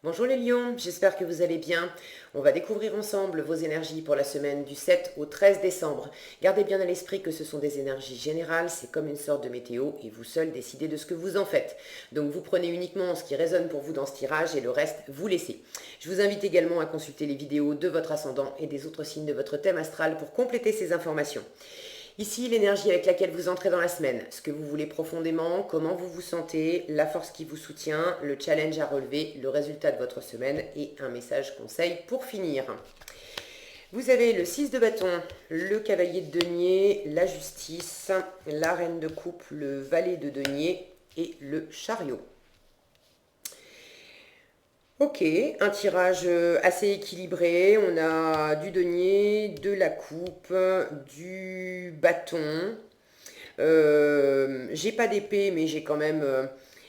Bonjour les lions, j'espère que vous allez bien. On va découvrir ensemble vos énergies pour la semaine du 7 au 13 décembre. Gardez bien à l'esprit que ce sont des énergies générales, c'est comme une sorte de météo et vous seul décidez de ce que vous en faites. Donc vous prenez uniquement ce qui résonne pour vous dans ce tirage et le reste vous laissez. Je vous invite également à consulter les vidéos de votre ascendant et des autres signes de votre thème astral pour compléter ces informations. Ici, l'énergie avec laquelle vous entrez dans la semaine, ce que vous voulez profondément, comment vous vous sentez, la force qui vous soutient, le challenge à relever, le résultat de votre semaine et un message conseil pour finir. Vous avez le 6 de bâton, le cavalier de denier, la justice, la reine de coupe, le valet de denier et le chariot. Ok, un tirage assez équilibré. On a du denier, de la coupe, du bâton. J'ai pas d'épée, mais j'ai quand même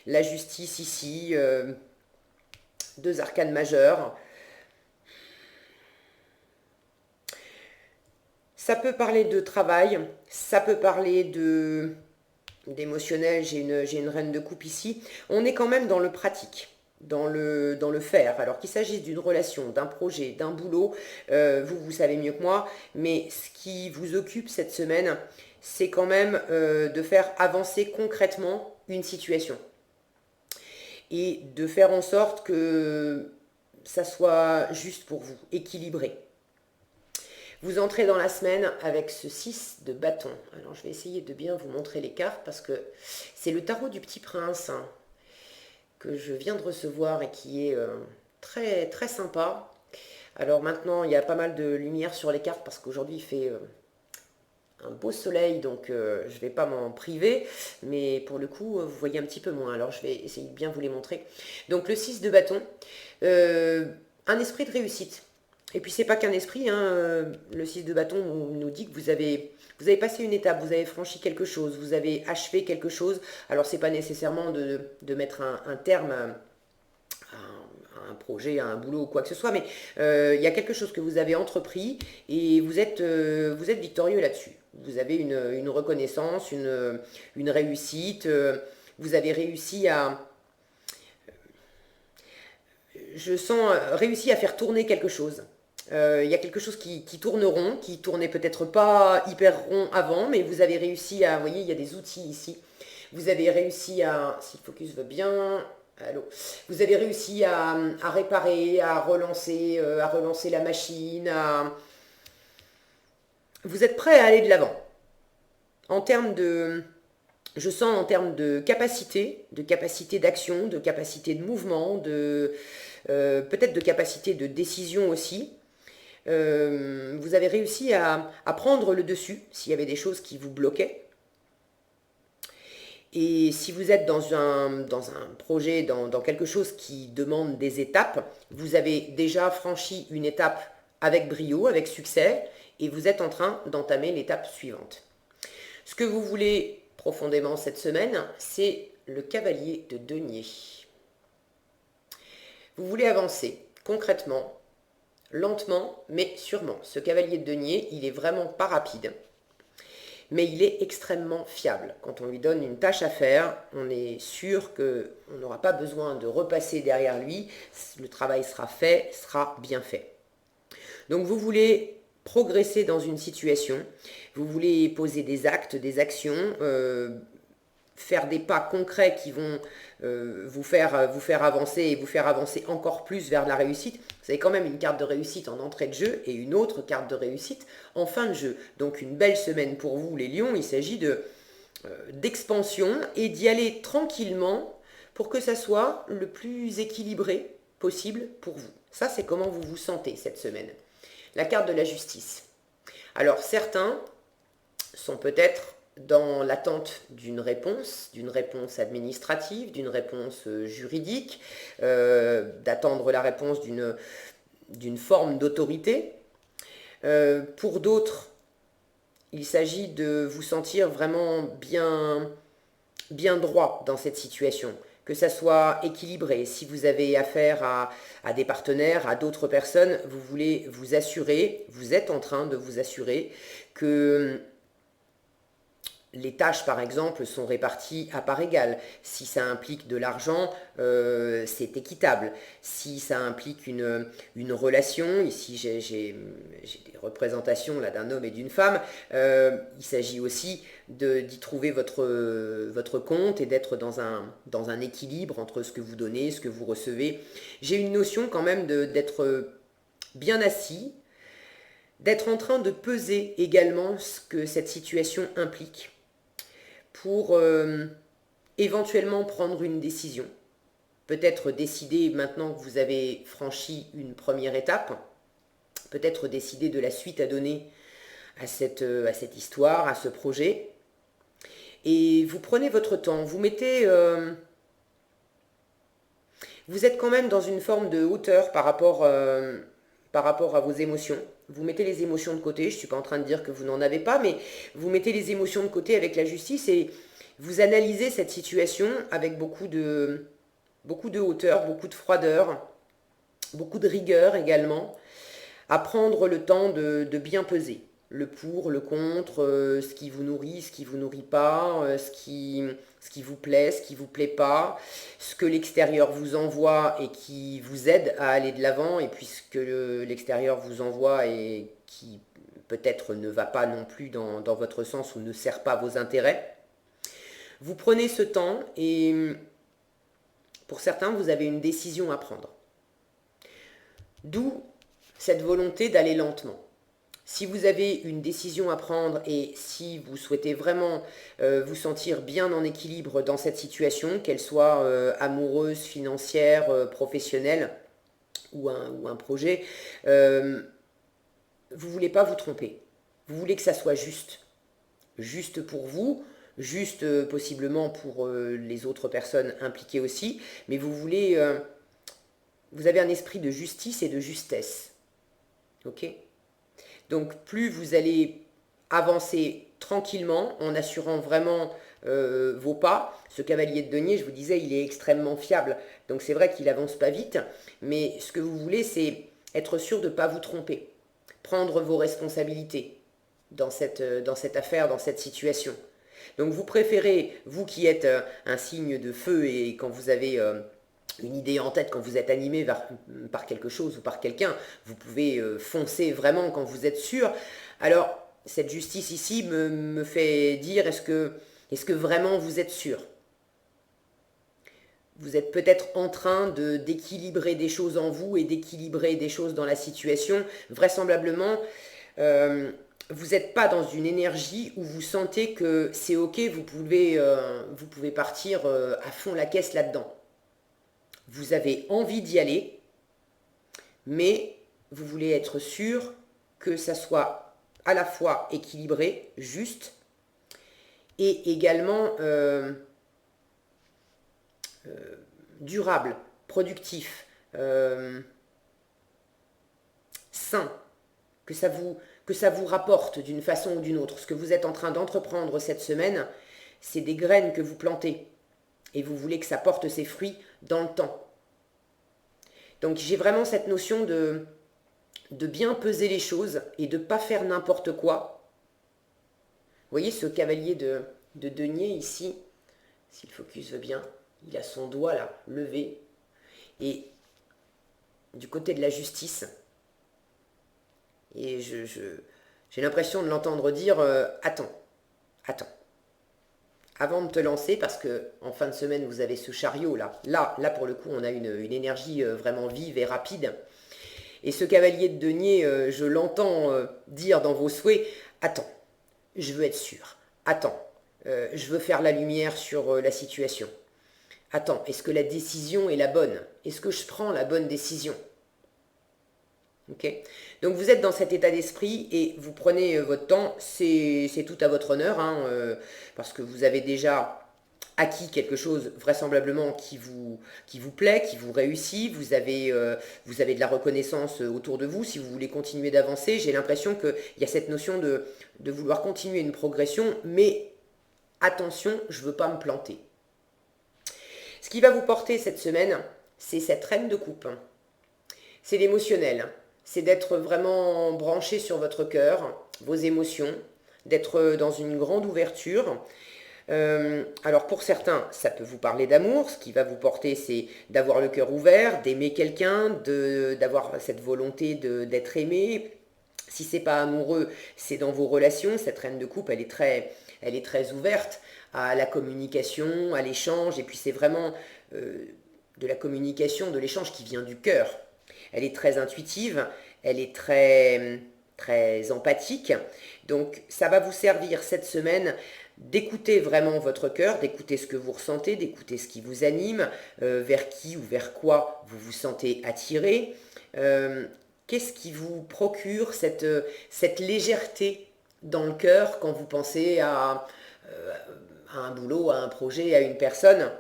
la justice ici. Deux arcanes majeures. Ça peut parler de travail, ça peut parler d'émotionnel. J'ai une reine de coupe ici. On est quand même dans le pratique. Dans le faire. Alors qu'il s'agisse d'une relation, d'un projet, d'un boulot, vous savez mieux que moi, mais ce qui vous occupe cette semaine, c'est quand même de faire avancer concrètement une situation et de faire en sorte que ça soit juste pour vous, équilibré. Vous entrez dans la semaine avec ce 6 de bâton. Alors je vais essayer de bien vous montrer les cartes parce que c'est le tarot du Petit Prince, hein, que je viens de recevoir et qui est très très sympa. Alors maintenant, il y a pas mal de lumière sur les cartes parce qu'aujourd'hui il fait un beau soleil, donc je ne vais pas m'en priver, mais pour le coup, vous voyez un petit peu moins. Alors je vais essayer de bien vous les montrer. Donc le 6 de bâton, un esprit de réussite. Et puis c'est pas qu'un esprit, hein, le 6 de bâton nous dit que vous avez passé une étape, vous avez franchi quelque chose, vous avez achevé quelque chose. Alors c'est pas nécessairement de mettre un terme à un projet, à un boulot ou quoi que ce soit, mais il y a quelque chose que vous avez entrepris et vous êtes victorieux là-dessus. Vous avez une reconnaissance, une réussite, vous avez réussi à, je sens, réussi à faire tourner quelque chose. Il y a quelque chose qui tourne rond, qui tournait peut-être pas hyper rond avant, mais vous avez réussi à, vous voyez, il y a des outils ici. Vous avez réussi à, si le focus veut bien, allô, vous avez réussi à réparer, à relancer la machine, vous êtes prêt à aller de l'avant. En termes de, je sens en termes de capacité d'action, de capacité de mouvement, peut-être de capacité de décision aussi. Vous avez réussi à prendre le dessus s'il y avait des choses qui vous bloquaient. Et si vous êtes dans un projet, dans quelque chose qui demande des étapes, vous avez déjà franchi une étape avec brio, avec succès, et vous êtes en train d'entamer l'étape suivante. Ce que vous voulez profondément cette semaine, c'est le cavalier de denier. Vous voulez avancer concrètement, lentement, mais sûrement. Ce cavalier de denier, il est vraiment pas rapide, mais il est extrêmement fiable. Quand on lui donne une tâche à faire, on est sûr qu'on n'aura pas besoin de repasser derrière lui. Le travail sera fait, sera bien fait. Donc vous voulez progresser dans une situation, vous voulez poser des actes, des actions, faire des pas concrets qui vont vous faire avancer et vous faire avancer encore plus vers la réussite. Vous avez quand même une carte de réussite en entrée de jeu et une autre carte de réussite en fin de jeu. Donc une belle semaine pour vous les lions, il s'agit d'expansion et d'y aller tranquillement pour que ça soit le plus équilibré possible pour vous. Ça, c'est comment vous vous sentez cette semaine. La carte de la justice. Alors certains sont peut-être dans l'attente d'une réponse administrative, d'une réponse juridique, d'attendre la réponse d'une forme d'autorité. Pour d'autres, il s'agit de vous sentir vraiment bien droit dans cette situation, que ça soit équilibré. Si vous avez affaire à des partenaires, à d'autres personnes, vous voulez vous assurer, vous êtes en train de vous assurer que les tâches, par exemple, sont réparties à part égale. Si ça implique de l'argent, c'est équitable. Si ça implique une relation, ici j'ai des représentations là d'un homme et d'une femme, il s'agit aussi d'y trouver votre compte et d'être dans un équilibre entre ce que vous donnez, ce que vous recevez. J'ai une notion quand même d'être bien assis, d'être en train de peser également ce que cette situation implique pour éventuellement prendre une décision. Peut-être décider maintenant que vous avez franchi une première étape, peut-être décider de la suite à donner à cette histoire, à ce projet. Et vous prenez votre temps, vous mettez... vous êtes quand même dans une forme de hauteur par rapport à vos émotions. Vous mettez les émotions de côté, je ne suis pas en train de dire que vous n'en avez pas, mais vous mettez les émotions de côté avec la justice et vous analysez cette situation avec beaucoup de hauteur, beaucoup de froideur, beaucoup de rigueur également, à prendre le temps de bien peser le pour, le contre, ce qui vous nourrit, ce qui vous nourrit pas, ce qui vous plaît, ce qui vous plaît pas, ce que l'extérieur vous envoie et qui vous aide à aller de l'avant, et puis ce que l'extérieur vous envoie et qui peut-être ne va pas non plus dans votre sens ou ne sert pas vos intérêts. Vous prenez ce temps et pour certains, vous avez une décision à prendre. D'où cette volonté d'aller lentement. Si vous avez une décision à prendre et si vous souhaitez vraiment vous sentir bien en équilibre dans cette situation, qu'elle soit amoureuse, financière, professionnelle ou un projet, vous ne voulez pas vous tromper. Vous voulez que ça soit juste. Juste pour vous, juste possiblement pour les autres personnes impliquées aussi, mais vous voulez... vous avez un esprit de justice et de justesse. Ok ? Donc plus vous allez avancer tranquillement en assurant vraiment vos pas. Ce cavalier de denier, je vous disais, il est extrêmement fiable. Donc c'est vrai qu'il avance pas vite, mais ce que vous voulez, c'est être sûr de ne pas vous tromper. Prendre vos responsabilités dans cette affaire, dans cette situation. Donc vous préférez, vous qui êtes un signe de feu et quand vous avez... une idée en tête, quand vous êtes animé par quelque chose ou par quelqu'un, vous pouvez foncer vraiment quand vous êtes sûr. Alors, cette justice ici me fait dire, est-ce que vraiment vous êtes sûr? Vous êtes peut-être en train d'équilibrer des choses en vous et d'équilibrer des choses dans la situation. Vraisemblablement, vous n'êtes pas dans une énergie où vous sentez que c'est ok, vous pouvez partir à fond la caisse là-dedans. Vous avez envie d'y aller, mais vous voulez être sûr que ça soit à la fois équilibré, juste, et également durable, productif, sain, que ça vous rapporte d'une façon ou d'une autre. Ce que vous êtes en train d'entreprendre cette semaine, c'est des graines que vous plantez, et vous voulez que ça porte ses fruits dans le temps. Donc j'ai vraiment cette notion de bien peser les choses et de ne pas faire n'importe quoi. Vous voyez ce cavalier de denier ici, si le focus veut bien, il a son doigt là, levé. Et du côté de la justice, et j'ai l'impression de l'entendre dire attends. Avant de te lancer, parce que en fin de semaine, vous avez ce chariot là. Là pour le coup, on a une énergie vraiment vive et rapide. Et ce cavalier de denier, je l'entends dire dans vos souhaits, attends, je veux être sûr. Attends, je veux faire la lumière sur la situation. Attends, est-ce que la décision est la bonne? Est-ce que je prends la bonne décision? Okay. Donc vous êtes dans cet état d'esprit et vous prenez votre temps, c'est tout à votre honneur, parce que vous avez déjà acquis quelque chose vraisemblablement qui vous plaît, qui vous réussit, vous avez de la reconnaissance autour de vous, si vous voulez continuer d'avancer, j'ai l'impression qu'il y a cette notion de vouloir continuer une progression, mais attention, je ne veux pas me planter. Ce qui va vous porter cette semaine, c'est cette reine de coupe, c'est l'émotionnel. C'est d'être vraiment branché sur votre cœur, vos émotions, d'être dans une grande ouverture. Alors pour certains, ça peut vous parler d'amour. Ce qui va vous porter, c'est d'avoir le cœur ouvert, d'aimer quelqu'un, d'avoir cette volonté d'être aimé. Si c'est pas amoureux, c'est dans vos relations. Cette reine de coupe, elle est très ouverte à la communication, à l'échange. Et puis c'est vraiment de la communication, de l'échange qui vient du cœur. Elle est très intuitive, elle est très empathique. Donc ça va vous servir cette semaine d'écouter vraiment votre cœur, d'écouter ce que vous ressentez, d'écouter ce qui vous anime, vers qui ou vers quoi vous vous sentez attiré. Qu'est-ce qui vous procure cette légèreté dans le cœur quand vous pensez à un boulot, à un projet, à une personne?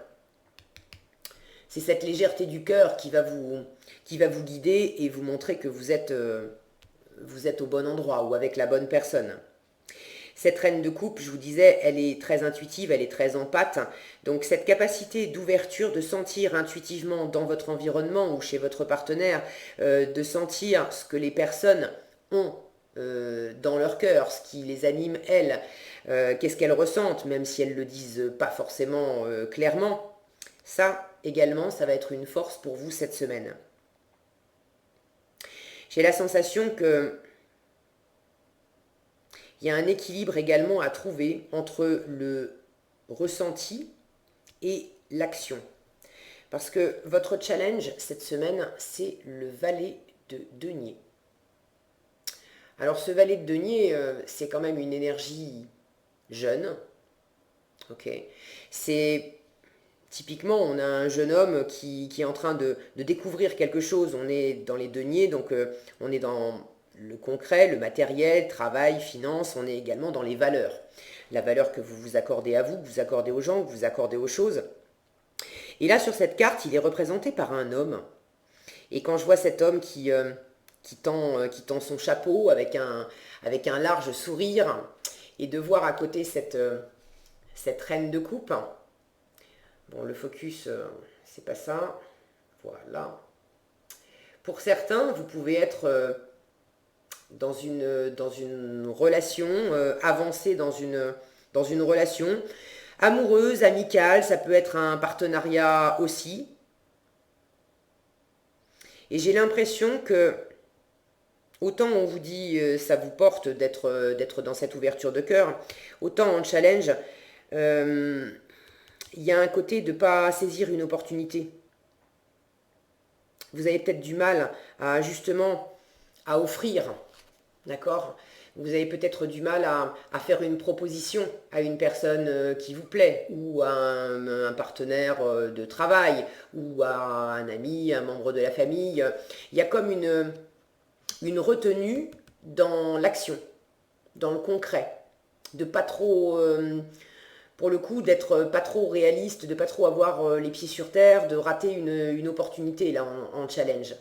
C'est cette légèreté du cœur qui va vous guider et vous montrer que vous êtes au bon endroit ou avec la bonne personne. Cette reine de coupe, je vous disais, elle est très intuitive, elle est très empathe. Donc cette capacité d'ouverture, de sentir intuitivement dans votre environnement ou chez votre partenaire, de sentir ce que les personnes ont dans leur cœur, ce qui les anime elles, qu'est-ce qu'elles ressentent, même si elles ne le disent pas forcément clairement. Ça, également, ça va être une force pour vous cette semaine. J'ai la sensation que il y a un équilibre également à trouver entre le ressenti et l'action. Parce que votre challenge cette semaine, c'est le valet de denier. Alors ce valet de denier, c'est quand même une énergie jeune. Ok. C'est typiquement, on a un jeune homme qui est en train de découvrir quelque chose. On est dans les deniers, donc on est dans le concret, le matériel, travail, finance. On est également dans les valeurs. La valeur que vous vous accordez à vous, que vous accordez aux gens, que vous accordez aux choses. Et là, sur cette carte, il est représenté par un homme. Et quand je vois cet homme qui tend son chapeau avec un large sourire, et de voir à côté cette reine de coupe. Bon, le focus, c'est pas ça. Voilà. Pour certains, vous pouvez être dans une relation, avancée dans une relation amoureuse, amicale. Ça peut être un partenariat aussi. Et j'ai l'impression que autant on vous dit ça vous porte d'être dans cette ouverture de cœur, autant en challenge, il y a un côté de ne pas saisir une opportunité. Vous avez peut-être du mal à justement à offrir, d'accord? Vous avez peut-être du mal à faire une proposition à une personne qui vous plaît, ou à un partenaire de travail, ou à un ami, un membre de la famille. Il y a comme une retenue dans l'action, dans le concret, de pas trop, pour le coup, d'être pas trop réaliste, de pas trop avoir les pieds sur terre, de rater une opportunité là en challenge.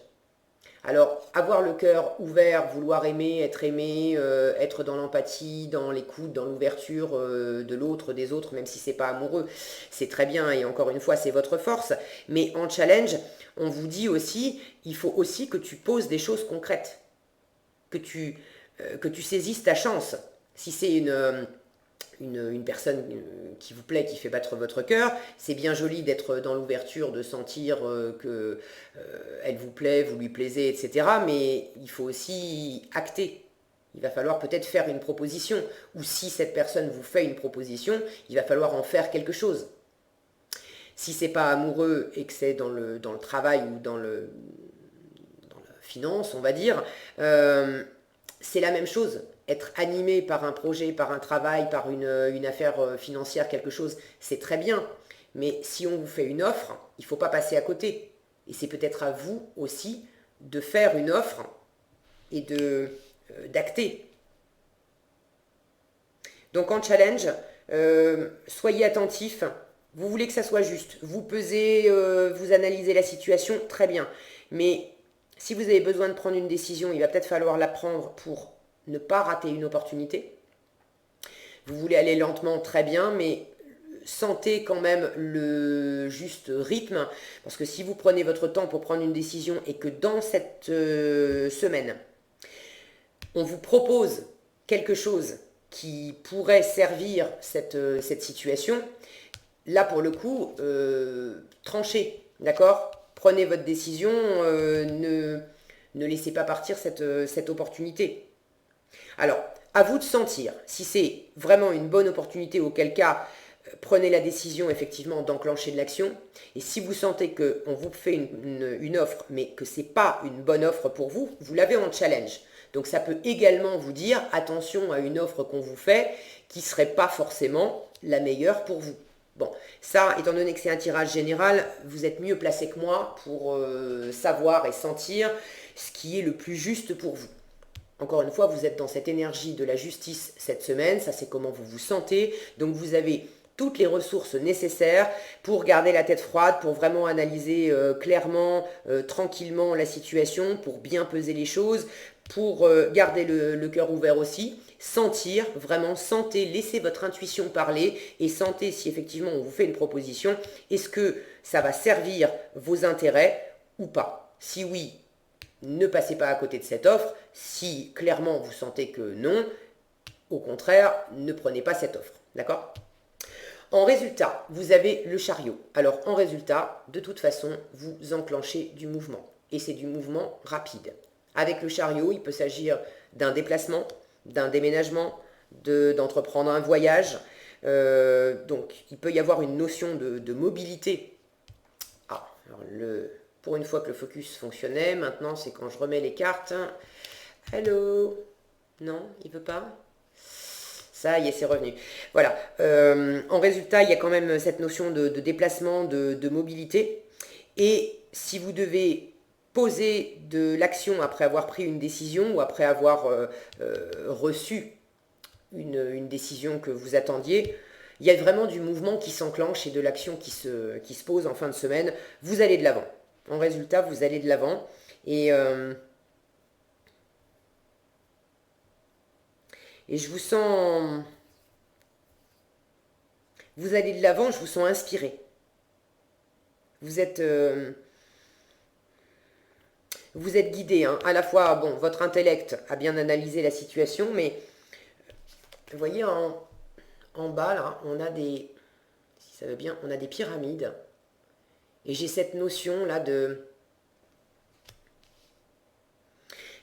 Alors, avoir le cœur ouvert, vouloir aimer, être dans l'empathie, dans l'écoute, dans l'ouverture de l'autre, des autres, même si c'est pas amoureux, c'est très bien et encore une fois, c'est votre force. Mais en challenge, on vous dit aussi, il faut aussi que tu poses des choses concrètes, que tu saisisses ta chance. Si c'est une personne qui vous plaît, qui fait battre votre cœur, c'est bien joli d'être dans l'ouverture, de sentir que elle vous plaît, vous lui plaisez, etc. Mais il faut aussi acter. Il va falloir peut-être faire une proposition. Ou si cette personne vous fait une proposition, il va falloir en faire quelque chose. Si c'est pas amoureux et que c'est dans le travail ou dans la finance, on va dire, c'est la même chose. Être animé par un projet, par un travail, par une affaire financière, quelque chose, c'est très bien. Mais si on vous fait une offre, il ne faut pas passer à côté. Et c'est peut-être à vous aussi de faire une offre et d'acter. Donc en challenge, soyez attentifs. Vous voulez que ça soit juste. Vous pesez, vous analysez la situation, très bien. Mais si vous avez besoin de prendre une décision, il va peut-être falloir la prendre pour ne pas rater une opportunité. Vous voulez aller lentement, très bien, mais sentez quand même le juste rythme, parce que si vous prenez votre temps pour prendre une décision et que dans cette semaine, on vous propose quelque chose qui pourrait servir cette situation, là pour le coup, tranchez, d'accord? Prenez votre décision, ne laissez pas partir cette opportunité. Alors, à vous de sentir si c'est vraiment une bonne opportunité, auquel cas, prenez la décision effectivement d'enclencher de l'action. Et si vous sentez qu'on vous fait une offre, mais que ce n'est pas une bonne offre pour vous, vous l'avez en challenge. Donc ça peut également vous dire attention à une offre qu'on vous fait qui ne serait pas forcément la meilleure pour vous. Bon, ça, étant donné que c'est un tirage général, vous êtes mieux placé que moi pour savoir et sentir ce qui est le plus juste pour vous. Encore une fois, vous êtes dans cette énergie de la justice cette semaine, ça c'est comment vous vous sentez, donc vous avez toutes les ressources nécessaires pour garder la tête froide, pour vraiment analyser clairement, tranquillement la situation, pour bien peser les choses, pour garder le cœur ouvert aussi, sentir, vraiment sentez, laissez votre intuition parler et sentez si effectivement on vous fait une proposition, est-ce que ça va servir vos intérêts ou pas? Si oui, ne passez pas à côté de cette offre. Si clairement vous sentez que non, au contraire, ne prenez pas cette offre. D'accord? En résultat, vous avez le chariot. Alors en résultat, de toute façon, vous enclenchez du mouvement. Et c'est du mouvement rapide. Avec le chariot, il peut s'agir d'un déplacement, d'un déménagement, d'entreprendre un voyage. Donc il peut y avoir une notion de mobilité. Ah, alors pour une fois que le focus fonctionnait, maintenant c'est quand je remets les cartes. Hello? Non, il veut pas? Ça y est, c'est revenu. Voilà. En résultat, il y a quand même cette notion de déplacement, de mobilité. Et si vous devez poser de l'action après avoir pris une décision ou après avoir reçu une décision que vous attendiez, il y a vraiment du mouvement qui s'enclenche et de l'action qui se pose en fin de semaine. Vous allez de l'avant. En résultat, vous allez de l'avant. Et je vous sens... Vous allez de l'avant, je vous sens inspiré. Vous êtes guidé, hein. À la fois, bon, votre intellect a bien analysé la situation, mais vous voyez, en bas, là, on a des... Si ça veut bien, on a des pyramides. Et j'ai cette notion, là,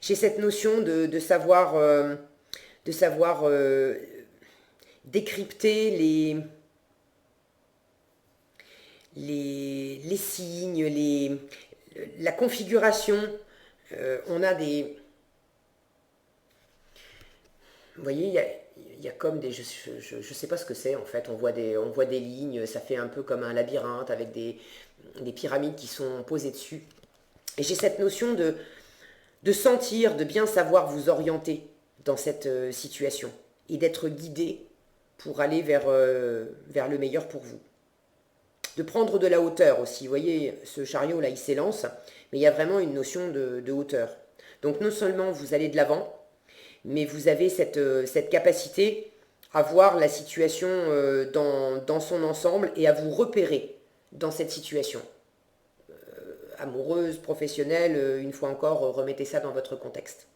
J'ai cette notion de savoir... décrypter les signes, la configuration. On a des... Vous voyez, il y a comme des... Je ne sais pas ce que c'est en fait. On voit des lignes, ça fait un peu comme un labyrinthe avec des pyramides qui sont posées dessus. Et j'ai cette notion de sentir, de bien savoir vous orienter dans cette situation et d'être guidé pour aller vers le meilleur pour vous. De prendre de la hauteur aussi. Vous voyez, ce chariot là, il s'élance, mais il y a vraiment une notion de hauteur. Donc non seulement vous allez de l'avant, mais vous avez cette capacité à voir la situation dans son ensemble et à vous repérer dans cette situation. Amoureuse, professionnelle, une fois encore, remettez ça dans votre contexte.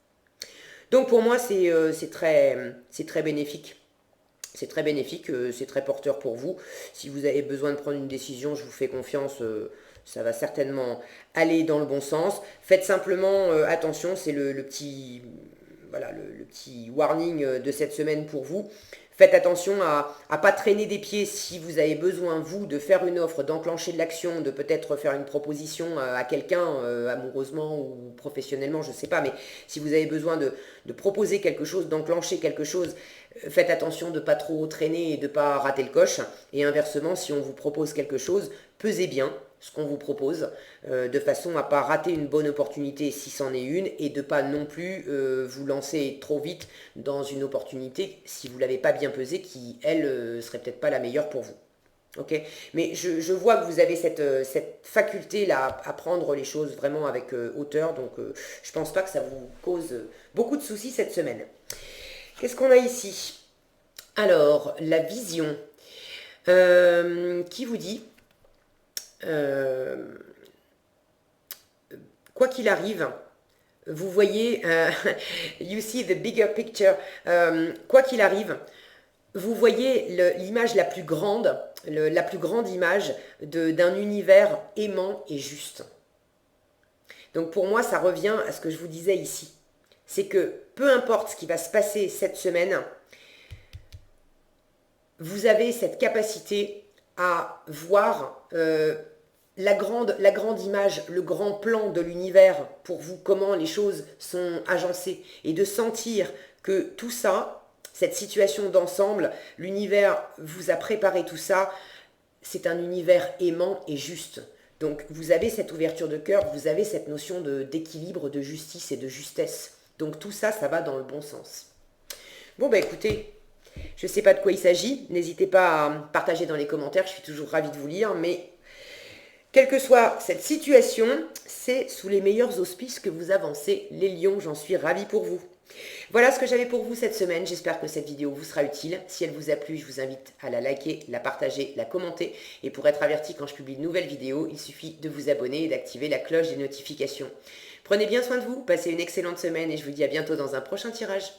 Donc pour moi, c'est très bénéfique. C'est très bénéfique, c'est très porteur pour vous. Si vous avez besoin de prendre une décision, je vous fais confiance, ça va certainement aller dans le bon sens. Faites simplement attention, c'est le petit, voilà, le petit warning de cette semaine pour vous. Faites attention à ne pas traîner des pieds si vous avez besoin, vous, de faire une offre, d'enclencher de l'action, de peut-être faire une proposition à quelqu'un, amoureusement ou professionnellement, je ne sais pas, mais si vous avez besoin de proposer quelque chose, d'enclencher quelque chose, faites attention de ne pas trop traîner et de ne pas rater le coche. Et inversement, si on vous propose quelque chose, pesez bien ce qu'on vous propose, de façon à ne pas rater une bonne opportunité si c'en est une, et de ne pas non plus vous lancer trop vite dans une opportunité si vous ne l'avez pas bien pesée, qui, elle, serait peut-être pas la meilleure pour vous. Ok, mais je vois que vous avez cette faculté-là à prendre les choses vraiment avec hauteur, donc je pense pas que ça vous cause beaucoup de soucis cette semaine. Qu'est-ce qu'on a ici? Alors, la vision, qui vous dit quoi qu'il arrive, vous voyez, you see the bigger picture, quoi qu'il arrive, vous voyez l'image la plus grande, la plus grande image d'un univers aimant et juste. Donc pour moi, ça revient à ce que je vous disais ici. C'est que peu importe ce qui va se passer cette semaine, vous avez cette capacité à voir la grande image, le grand plan de l'univers pour vous, comment les choses sont agencées, et de sentir que tout ça, cette situation d'ensemble, l'univers vous a préparé tout ça, c'est un univers aimant et juste. Donc vous avez cette ouverture de cœur, vous avez cette notion d'équilibre, de justice et de justesse. Donc tout ça, ça va dans le bon sens. Bon bah écoutez, je ne sais pas de quoi il s'agit, n'hésitez pas à partager dans les commentaires, je suis toujours ravie de vous lire, mais quelle que soit cette situation, c'est sous les meilleurs auspices que vous avancez, les lions, j'en suis ravie pour vous. Voilà ce que j'avais pour vous cette semaine, j'espère que cette vidéo vous sera utile. Si elle vous a plu, je vous invite à la liker, la partager, la commenter. Et pour être averti quand je publie de nouvelles vidéos, il suffit de vous abonner et d'activer la cloche des notifications. Prenez bien soin de vous, passez une excellente semaine et je vous dis à bientôt dans un prochain tirage.